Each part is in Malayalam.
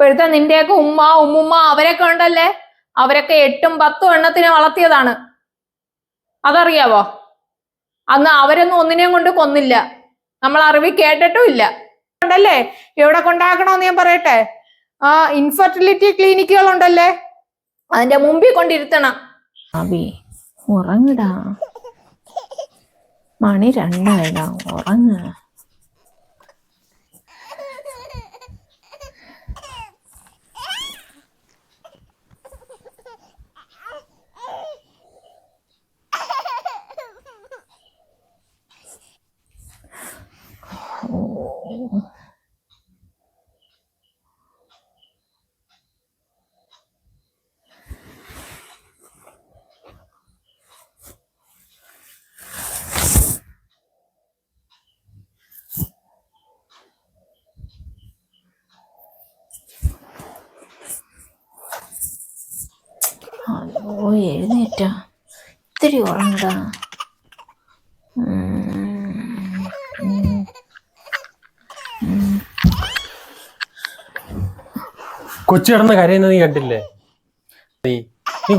ഇപ്പോഴത്തെ നിന്റെയൊക്കെ ഉമ്മ ഉമ്മുമ്മ അവരൊക്കെ ഉണ്ടല്ലേ, അവരൊക്കെ 8ഉം 10ഉം എണ്ണത്തിനെ വളർത്തിയതാണ്. അതറിയാവോ? അന്ന് അവരൊന്നും ഒന്നിനെയും കൊണ്ട് കൊന്നില്ല, നമ്മൾ അറിവിൽ കേട്ടിട്ടും ഇല്ല. ഉണ്ടല്ലേ എവിടെ കൊണ്ടാക്കണമെന്ന് ഞാൻ പറയട്ടെ, ഇൻഫെർട്ടിലിറ്റി ക്ലിനിക്കുകൾ ഉണ്ടല്ലേ, അതിന്റെ മുമ്പിൽ കൊണ്ടിരുത്തണം. അബി ഉറങ്ങിടാ, മണി 2 ഉറങ്ങ. ഹലോ, എഴുന്നേറ്റാ? ഇത്തിരി ഉറങ്ങടാ. കൊച്ചു കിടന്ന് കരയുന്നത് നീ കണ്ടില്ലേ? നീ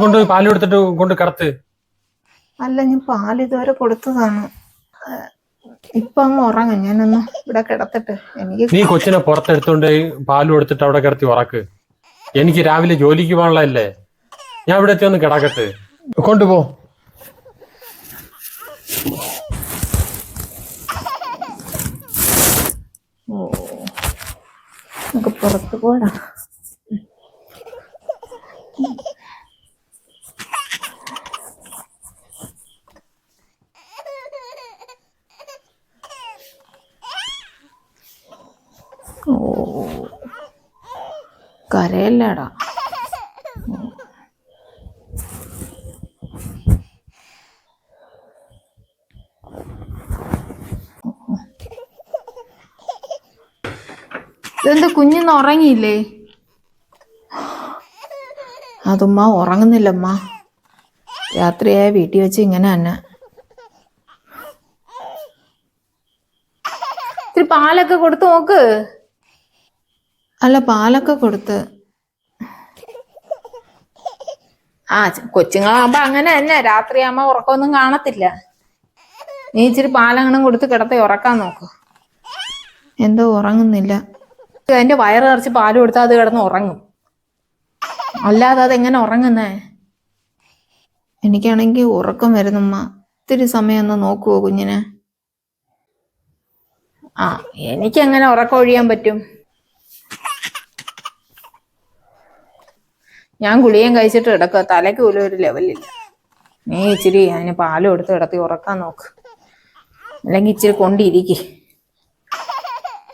കൊണ്ടുപോയി പാല് കൊടുത്തിട്ട് കൊണ്ട് കിടത്ത്. അല്ല, ഞാൻ പാല് ഇതുവരെ കൊടുത്തതാണ്. ഇപ്പൊ അങ്ങ് ഉറങ്ങും, ഞാനൊന്ന് ഇവിടെ കിടത്തിട്ട്. നീ കൊച്ചിനെ പുറത്തെടുത്തോണ്ട് പാല് കൊടുത്തിട്ട് അവിടെ കിടത്തി ഉറക്ക്. എനിക്ക് രാവിലെ ജോലിക്ക് പോകാനുള്ളതല്ലേ, ഞാൻ ഇവിടെ എത്തി ഒന്ന് കിടക്കട്ടെ. കൊണ്ടുപോ. നമുക്ക് പുറത്ത് പോടാ. കരയല്ലേടാ. ഇതെന്താ കുഞ്ഞിന്ന് ഉറങ്ങിയില്ലേ? അതുമ്മ ഉറങ്ങുന്നില്ലമ്മ, രാത്രിയായ വീട്ടിൽ വെച്ച് ഇങ്ങനെ തന്നെ. ഇത്തിരി പാലൊക്കെ കൊടുത്ത് നോക്ക്. അല്ല, പാലൊക്കെ കൊടുത്ത്. കൊച്ചുങ്ങളാകുമ്പോ അങ്ങനെ തന്നെ, രാത്രിയാകുമ്പോ ഉറക്കമൊന്നും കാണത്തില്ല. നീ ഇച്ചിരി പാലങ്ങനെ കൊടുത്ത് കിടത്തി ഉറക്കാൻ നോക്ക്. എന്തോ ഉറങ്ങുന്നില്ല. അതിന്റെ വയറ് നിറച്ച് പാല് കൊടുത്താൽ അത് കിടന്ന് ഉറങ്ങും, അല്ലാതെ അതെങ്ങനെ ഉറങ്ങുന്നേ? എനിക്കാണെങ്കിൽ ഉറക്കം വരുന്നുമ്മ. ഇത്തിരി സമയം ഒന്ന് നോക്കുവോ കുഞ്ഞിനെ? എനിക്കെങ്ങനെ ഉറക്കം ഒഴിയാൻ പറ്റും? ഞാൻ ഗുളികയും കഴിച്ചിട്ട് കിടക്കുക, തലയ്ക്ക് പോലും ഒരു ലെവലില്ല. നീ ഇച്ചിരി അതിന് പാല് കൊടുത്ത് കിടത്തി ഉറക്കാൻ നോക്ക്, അല്ലെങ്കിൽ ഇച്ചിരി കൊണ്ടിരിക്കെ.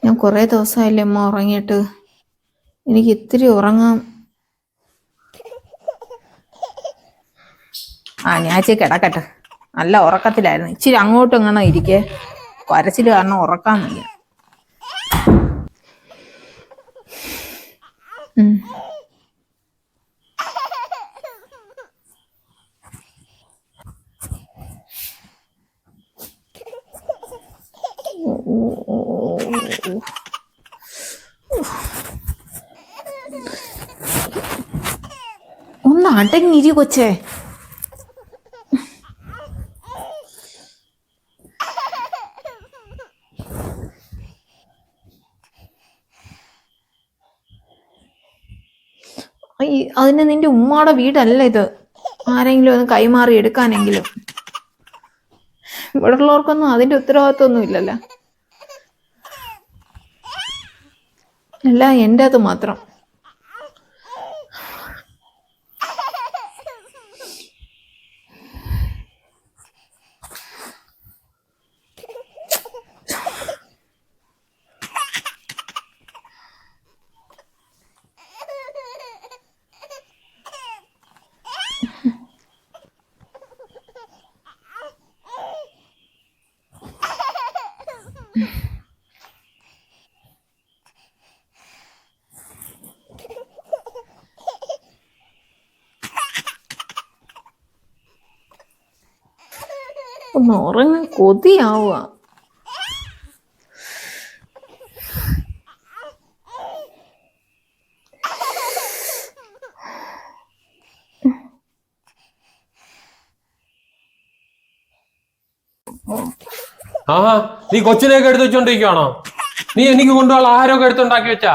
ഞാൻ കുറേ ദിവസമായില്ലേ അമ്മ ഉറങ്ങിയിട്ട്, എനിക്ക് ഇത്തിരി ഉറങ്ങാം. ഞാൻ ഇച്ചിരി കിടക്കട്ടെ, നല്ല ഉറക്കത്തിലായിരുന്നു. ഇച്ചിരി അങ്ങോട്ടും ഇങ്ങനെ ഇരിക്കേ, കരച്ചിൽ കാരണം ഉറക്കാൻ വയ്യ. ഒന്ന് അടങ്ങിരി കൊച്ചേ. അതിന് നിന്റെ ഉമ്മാടെ വീടല്ല ഇത്, ആരെങ്കിലും ഒന്ന് കൈമാറി എടുക്കാനെങ്കിലും. ഇവിടെ ഉള്ളവർക്കൊന്നും അതിന്റെ ഉത്തരവാദിത്വമൊന്നും ഇല്ലല്ലോ, എല്ലാം എൻ്റെ അത് മാത്രം. ഒന്ന് ഉറങ്ങാൻ കൊതിയാവുക. ആഹാ, നീ കൊച്ചിനെയൊക്കെ എടുത്ത് വെച്ചോണ്ടിരിക്കുവാണോ? നീ എനിക്ക് കൊണ്ടുപോകാൻ ആഹാരമൊക്കെ എടുത്തുണ്ടാക്കി വെച്ചാ?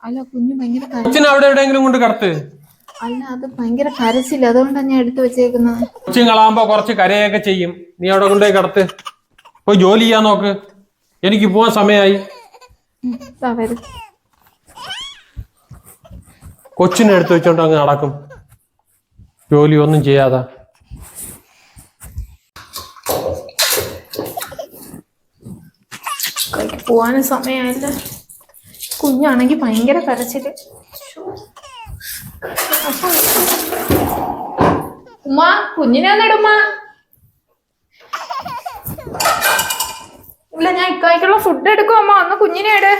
അല്ല, കുഞ്ഞു ഭയങ്കര കൊച്ചിനെ അവിടെ എവിടെയെങ്കിലും കൊണ്ട് കിടത്ത്. അല്ല, അത് ഭയങ്കര കരച്ചില്ല, അതുകൊണ്ടാണ് ഞാൻ എടുത്തു വെച്ചേക്കുന്നത്. കൊച്ചുങ്ങളാകുമ്പോ കുറച്ച് കരയൊക്കെ ചെയ്യും. നീ അവിടെ കൊണ്ടുപോയി കിടത്ത്. പോയി ജോലി ചെയ്യാൻ നോക്ക്. എനിക്ക് പോവാൻ സമയമായി. കൊച്ചിനെ എടുത്ത് വെച്ചോണ്ട് അങ്ങ് നടക്കും, ജോലി ഒന്നും ചെയ്യാതെ. പോവാനും സമയമായില്ല. കുഞ്ഞാണെങ്കി ഭയങ്കര കരച്ചില്. ഉമ്മ, കുഞ്ഞിനെ വന്നിടുമ്മ. ഇല്ല, ഞാൻ ഇക്കായ്ക്കുള്ള ഫുഡ് എടുക്കും. അമ്മ ഒന്ന് കുഞ്ഞിനെ ഇട്.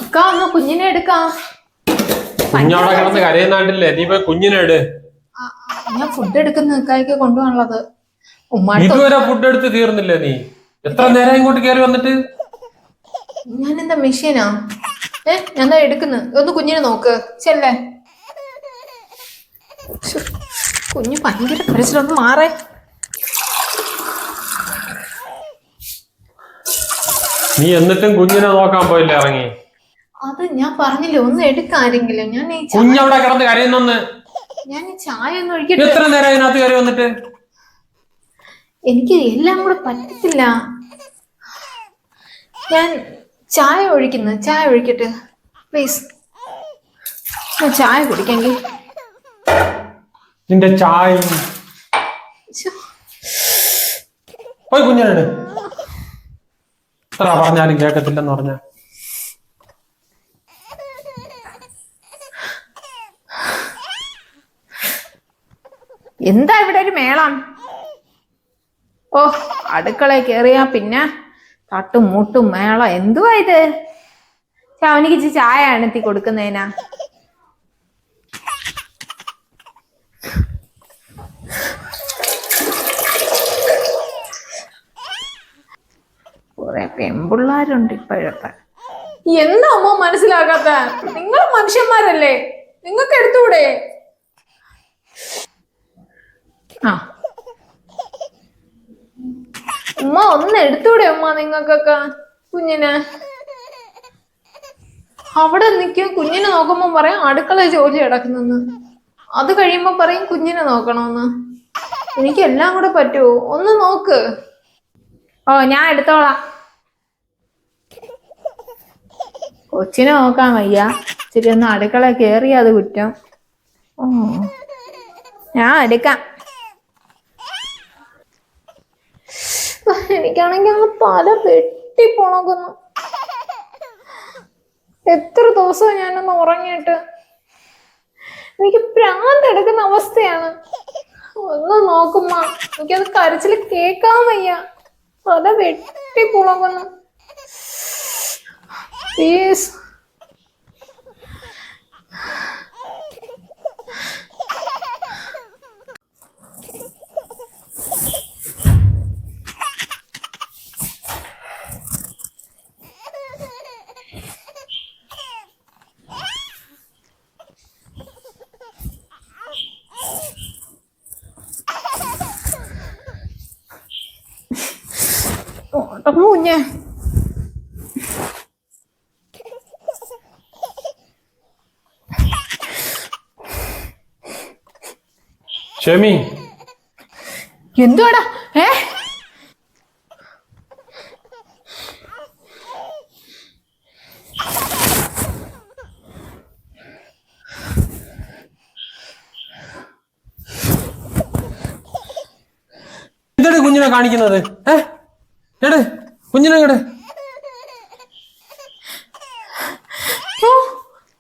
ഇക്ക ഒന്ന് കുഞ്ഞിനെ എടുക്കാം. കുഞ്ഞവിടെ കിടന്ന് കരയുന്നാണ്ടില്ലേ? നീ പോയി കുഞ്ഞിനെ ഇട്. ഞാൻ ഫുഡ് എടുക്കുന്ന ഇക്കായ്ക്ക് കൊണ്ടുപോകാനുള്ളത്. ഇതുവരെ ഫുഡ് എടുത്ത് തീർന്നില്ലേ നീ? എത്ര നേരം ഇങ്ങോട്ട് കയറി വന്നിട്ട്? ഞാൻ എന്താ മെഷീനാ? ഞാൻ എടുക്കുന്നു. ഒന്ന് കുഞ്ഞിനെ നോക്ക് ചെല്ലേ. കുഞ്ഞ് ഭയങ്കര കരച്ചിലൊന്ന് മാറേ. നീ എന്നിട്ടും കുഞ്ഞിനെ നോക്കാൻ പോയില്ല ഇറങ്ങി? അത് ഞാൻ പറഞ്ഞില്ലേ, ഒന്ന് എടുക്കാരെങ്കിലും. ഞാൻ കുഞ്ഞവിടെ കിടന്ന് കരയുന്നൊന്ന്. ഞാൻ ചായ ഒന്ന് ഒഴിക്കട്ടെ. എത്ര നേരം അതിനകത്ത് കയറി വന്നിട്ട്? എനിക്ക് എല്ലാം കൂടെ പറ്റത്തില്ല. ഞാൻ ചായ ഒഴിക്കുന്നു. ചായ ഒഴിക്കട്ടെ പ്ലീസ്. ഞാൻ ചായ കുടിക്കെങ്കിൽ. നിന്റെ ചായ പോയി കുഞ്ഞിനെട്. എത്ര പറഞ്ഞാലും കേൾക്കത്തില്ലെന്ന് പറഞ്ഞ. എന്താ ഇവിടെ ഒരു മേളം? ഓ, അടുക്കളയിൽ കേറിയാ പിന്നെ തട്ടും മുട്ടും മേള. എന്തുവാ ഇത്? അവനിക്ക് ചായ അണത്തി കൊടുക്കുന്നതിനാ? കുറെ പെൺപിള്ളാരുണ്ട് ഇപ്പോഴൊക്കെ. എന്താ അമ്മ മനസ്സിലാകാത്ത? നിങ്ങൾ മനുഷ്യന്മാരല്ലേ, നിങ്ങൾക്ക് എടുത്തൂടെ? ആ, ഉമ്മ ഒന്ന് എടുത്തൂടെ ഉമ്മ നിങ്ങൾക്കൊക്കെ കുഞ്ഞിനെ? അവിടെ നിൽക്കും, കുഞ്ഞിനെ നോക്കുമ്പോ പറയും അടുക്കള ജോലി കിടക്കുന്നെന്ന്. അത് കഴിയുമ്പോ പറയും കുഞ്ഞിനെ നോക്കണമെന്ന്. എനിക്ക് എല്ലാം കൂടെ പറ്റുമോ? ഒന്ന് നോക്ക്. ഓ, ഞാൻ എടുത്തോളാം. കൊച്ചിനെ നോക്കാൻ വയ്യ, ഇച്ചിരി ഒന്ന് അടുക്കള കേറി അത് കുറ്റം. ഓ, ഞാൻ എടുക്കാം. എനിക്കാണെങ്കിൽ ആ തല വെട്ടിപ്പൊണക്കുന്നു. എത്ര ദിവസം ഞാനൊന്ന് ഉറങ്ങിയിട്ട് എനിക്ക് ഭ്രാന്തെടുക്കുന്ന അവസ്ഥയാണ്. ഒന്ന് നോക്കുമ്പോ എനിക്കത് കരച്ചിൽ കേൾക്കാൻ വയ്യ. തല വെട്ടിപ്പൊണക്കുന്നു. പ്ലീസ്. കുഞ്ഞെ, ഷെമി, എന്തുവാടാ? എന്താണ് കുഞ്ഞിനെ കാണിക്കുന്നത്? എട് കുഞ്ഞിനെ കേട്.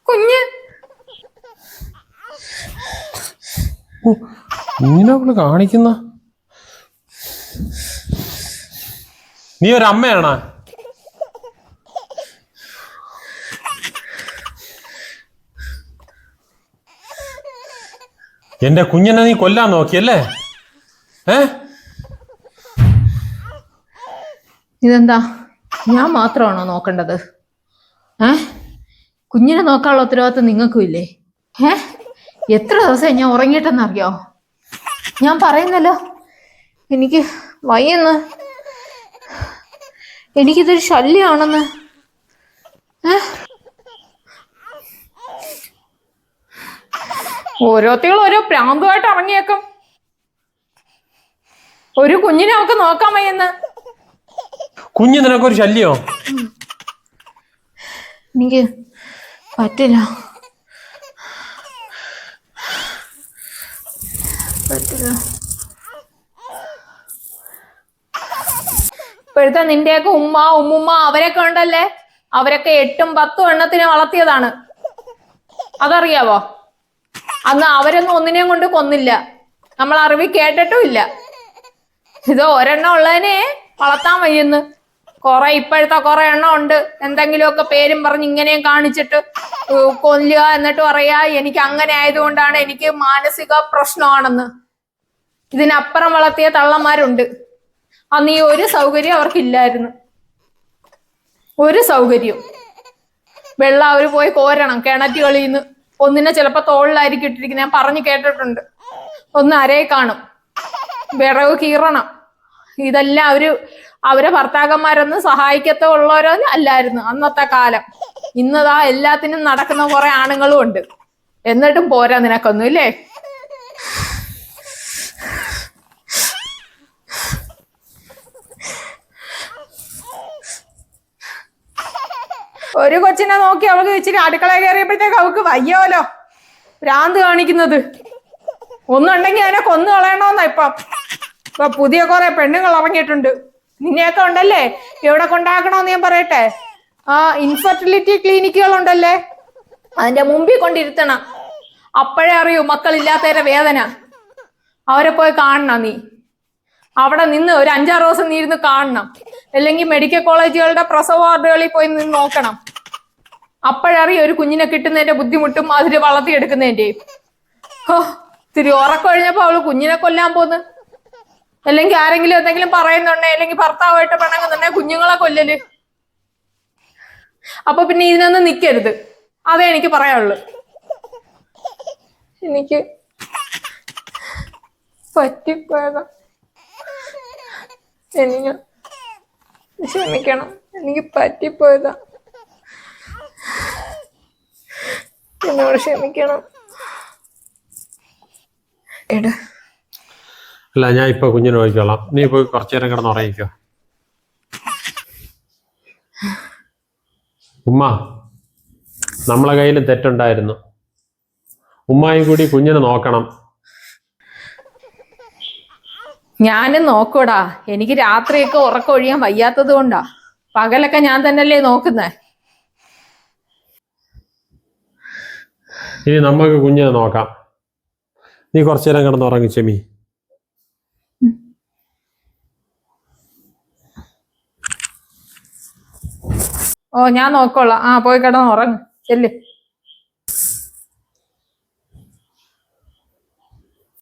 കുഞ്ഞ് കുഞ്ഞിനെ അവള് കാണിക്കുന്ന. നീ ഒരു അമ്മയാണോ? എന്റെ കുഞ്ഞിനെ നീ കൊല്ലാൻ നോക്കിയല്ലേ? ഇതെന്താ ഞാൻ മാത്രമാണോ നോക്കേണ്ടത്? കുഞ്ഞിനെ നോക്കാനുള്ള ഉത്തരവാദിത്വം നിങ്ങൾക്കും ഇല്ലേ? എത്ര ദിവസമായി ഞാൻ ഉറങ്ങിയിട്ടെന്നറിയോ? ഞാൻ പറയുന്നല്ലോ, എനിക്ക് വയ്യെന്ന്, എനിക്കിതൊരു ശല്യമാണെന്ന്. ഓരോരുത്തരും ഓരോ പ്രാന്തുമായിട്ട് ഇറങ്ങിയേക്കും. ഒരു കുഞ്ഞിനെ അവൾക്ക് നോക്കാൻ വയ്യെന്ന്. കുഞ്ഞ് നിനക്കൊരു ശല്യോ? എനിക്ക് പറ്റില്ല. ഇപ്പോഴത്തെ നിന്റെയൊക്കെ ഉമ്മ ഉമ്മുമ്മ അവരൊക്കെ ഉണ്ടല്ലേ, അവരൊക്കെ 8ഉം 10ഉം എണ്ണത്തിനെ വളർത്തിയതാണ്. അതറിയാവോ? അന്ന് അവരൊന്നും ഒന്നിനെയും കൊണ്ട് കൊന്നില്ല, നമ്മൾ അറിവിൽ കേട്ടിട്ടും ഇല്ല. ഇത് ഒരെണ്ണം ഉള്ളതിനെ വളർത്താൻ വയ്യെന്ന്. ഇപ്പോഴത്തെ കുറെ എണ്ണം ഉണ്ട്, എന്തെങ്കിലുമൊക്കെ പേരും പറഞ്ഞ് ഇങ്ങനെയും കാണിച്ചിട്ട് കൊല്ലുക, എന്നിട്ട് പറയാ എനിക്ക് അങ്ങനെ ആയതുകൊണ്ടാണ്, എനിക്ക് മാനസിക പ്രശ്നമാണെന്ന്. ഇതിനപ്പുറം വളർത്തിയ തള്ളന്മാരുണ്ട്. അന്ന് ഈ ഒരു സൗകര്യം അവർക്കില്ലായിരുന്നു, ഒരു സൗകര്യം. വെള്ളം അവര് പോയി കോരണം കിണറ്റുകളിന്ന്. ഒന്നിനെ ചിലപ്പോ തോളിലായിരിക്കും ഇട്ടിരിക്കുന്നത്, ഞാൻ പറഞ്ഞു കേട്ടിട്ടുണ്ട്. ഒന്ന് അരയിൽ കാണും, വിറവ് കീറണം. ഇതെല്ലാം അവരെ ഭർത്താക്കന്മാരൊന്നും സഹായിക്കത്തുള്ളവരോ അല്ലായിരുന്നു അന്നത്തെ കാലം. ഇന്നതാ എല്ലാത്തിനും നടക്കുന്ന കുറെ ആണുങ്ങളും ഉണ്ട്. എന്നിട്ടും പോരാ നിനക്കൊന്നും ഇല്ലേ? ഒരു കൊച്ചിനെ നോക്കി അവൾക്ക് ഇച്ചിരി അടുക്കള കയറിയപ്പോഴത്തേക്ക് അവൾക്ക് വയ്യോലോ, ഭ്രാന്ത് കാണിക്കുന്നത്. ഒന്നുണ്ടെങ്കിൽ അതിനെ കൊന്നു കളയണമെന്നാ ഇപ്പൊ പുതിയ കുറെ പെണ്ണുങ്ങൾ ഇറങ്ങിയിട്ടുണ്ട്. നിന്നെയൊക്കെ ഉണ്ടല്ലേ എവിടെ കൊണ്ടാക്കണമെന്ന് ഞാൻ പറയട്ടെ. ഇൻഫെർട്ടിലിറ്റി ക്ലിനിക്കുകൾ ഉണ്ടല്ലേ, അതിന്റെ മുമ്പിൽ കൊണ്ടിരുത്തണം. അപ്പോഴേ അറിയൂ മക്കളില്ലാത്തവരുടെ വേദന. അവരെ പോയി കാണണം നീ. അവിടെ നിന്ന് ഒരു 5-6 ദിവസം നീ ഇരുന്ന് കാണണം. അല്ലെങ്കിൽ മെഡിക്കൽ കോളേജുകളുടെ പ്രസവ വാർഡുകളിൽ പോയി നിന്ന് നോക്കണം. അപ്പോഴറിയും ഒരു കുഞ്ഞിനെ കിട്ടുന്നതിന്റെ ബുദ്ധിമുട്ടും അതിന് വളർത്തിയെടുക്കുന്നതിന്റെയും. ഇത്തിരി ഉറക്കം കഴിഞ്ഞപ്പോ അവള് കുഞ്ഞിനെ കൊല്ലാൻ പോന്ന്. അല്ലെങ്കിൽ ആരെങ്കിലും എന്തെങ്കിലും പറയുന്നുണ്ടേ, അല്ലെങ്കിൽ ഭർത്താവായിട്ട് പിണങ്ങുന്നുണ്ടെ കുഞ്ഞുങ്ങളെ കൊല്ലല്. അപ്പൊ പിന്നെ ഇതിനൊന്നും നിക്കരുത്. അതേ എനിക്ക് പറയാനുള്ളു. എനിക്ക് പറ്റിപ്പോയതാ, എനിക്ക് ക്ഷമിക്കണം. എനിക്ക് പറ്റിപ്പോയതാ, എന്നോട് ക്ഷമിക്കണം. അല്ല, ഞാൻ ഇപ്പൊ കുഞ്ഞിനെ നോക്കിക്കോളാം, നീ പോയി കുറച്ചു നേരം കിടന്ന് ഉറങ്ങിക്കോ. ഉമ്മ, നമ്മളെ കയ്യിൽ തെറ്റുണ്ടായിരുന്നു. ഉമ്മായും കൂടി കുഞ്ഞിനെ നോക്കണം. ഞാനും നോക്കൂടാ, എനിക്ക് രാത്രിയൊക്കെ ഉറക്കം ഒഴിയാൻ വയ്യാത്തത് കൊണ്ടാ. പകലൊക്കെ ഞാൻ തന്നെയല്ലേ നോക്കുന്നേ. ഇനി നമുക്ക് കുഞ്ഞിനെ നോക്കാം. നീ കുറച്ചു നേരം കിടന്ന് ഉറങ്ങി ചെമി. ഞാൻ നോക്കോളാം. പോയി കിടന്ന് ഉറങ്ങ് ചെല്ല്.